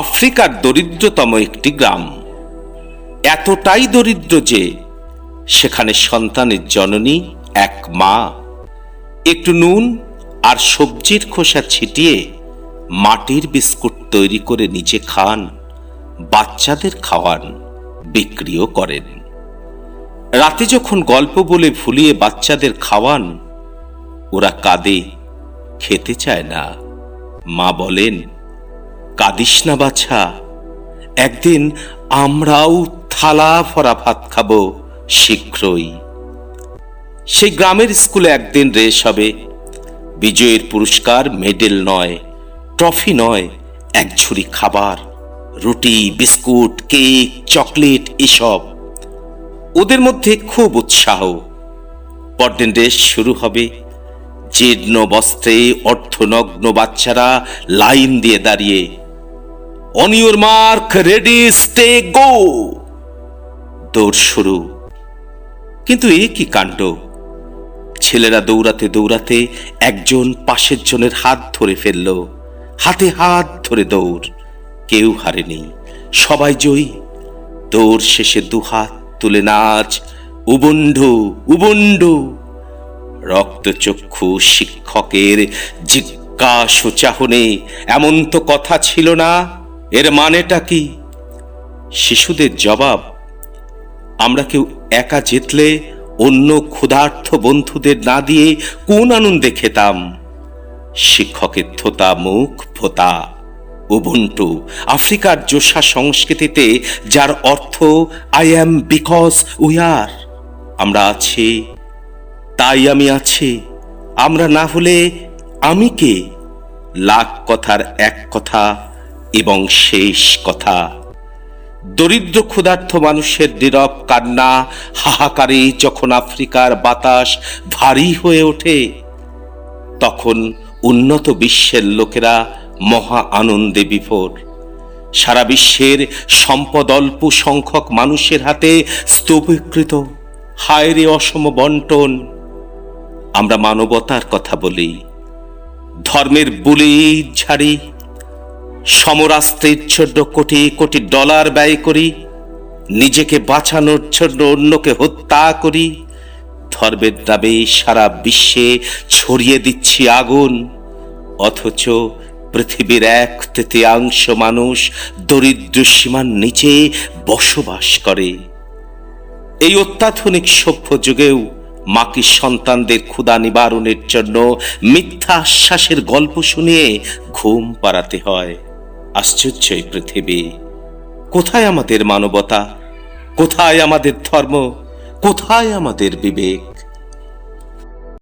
আফ্রিকার দরিদ্রতম একটি গ্রাম, এতটাই দরিদ্র যে সেখানে সন্তানের জননী এক মা একটু নুন আর সবজির খোসা ছিটিয়ে মাটির বিস্কুট তৈরি করে নিজে খান, বাচ্চাদের খাওয়ান, বিক্রিও করেন। রাতে যখন গল্প বলে ভুলিয়ে বাচ্চাদের খাওয়ান, ওরা কাঁদে, খেতে চায় না। মা বলেন, কাঁদিস না বাছা, একদিন আমরাও থালা ভরা ভাত খাবো শীঘ্রই। সেই গ্রামের স্কুলে একদিন রেস হবে। বিজয়ের পুরস্কার মেডেল নয়, ট্রফি নয়, এক ঝুড়ি খাবার, রুটি, বিস্কুট, কেক, চকলেট, এসব। ওদের মধ্যে খুব উৎসাহ। পরদিন রেস শুরু হবে। জীর্ণ বস্ত্রে অর্ধনগ্ন বাচ্চারা লাইন দিয়ে দাঁড়িয়ে, on your mark, ready, steady, go. দৌড় শুরু। কিন্তু এ কি কাণ্ড! ছেলেরা দৌড়াতে দৌড়াতে একজন পাশের জনের হাত ধরে ফেলল। হাতে হাত ধরে দৌড়। কেউ হারেনি, সবাই জয়ী। দৌড় শেষে দুহাত তুলে নাচ, উবুন্ডু উবুন্ডু। রক্তচক্ষু শিক্ষকের জিজ্ঞাসু চাহনে, এমন তো কথা ছিল না, এর মানেটা কি? শিশুদের জবাব, আমরা কেউ একা জিতলে অন্য ক্ষুধার্ত বন্ধুদের না দিয়ে কোন আনন্দে খেতাম। শিক্ষকের থোতা মুখ ভোতা। উবুন্টু আফ্রিকার জোসা সংস্কৃতিতে, যার অর্থ I am because we are. আমরা আছি তাই আমি আছি, আমরা না হলে আমি কে? লাখ কথার এক কথা এবং শেষ কথা। দরিদ্র ক্ষুধার্ত মানুষের নীরব কান্না, হাহাকারে যখন আফ্রিকার বাতাস ভারী হয়ে ওঠে, তখন উন্নত বিশ্বের লোকেরা মহা আনন্দে বিভোর। সারা বিশ্বের সম্পদ অল্প সংখ্যক মানুষের হাতে স্তূপীকৃত। হায়রে অসম বন্টন! আমরা মানবতার কথা বলি, ধর্মের বুলি ঝাড়ি, সমরাস্ত্রের জন্য কোটি কোটি ডলার ব্যয় করি, নিজেকে বাঁচানোর জন্য অন্যকে হত্যা করি। ধর্মের নামে সারা বিশ্বে ছড়িয়ে দিচ্ছি আগুন, অথচ পৃথিবীর 1/3 মানুষ দরিদ্র সীমার নিচে বসবাস করে। এই অত্যাধুনিক সভ্য যুগেও মাকে সন্তানদের ক্ষুধা নিবারণের জন্য মিথ্যা আশ্বাসের গল্প শুনিয়ে ঘুম পাড়াতে হয়। আশ্চর্য এই পৃথিবী! কোথায় আমাদের মানবতা? কোথায় আমাদের ধর্ম? কোথায় আমাদের বিবেক?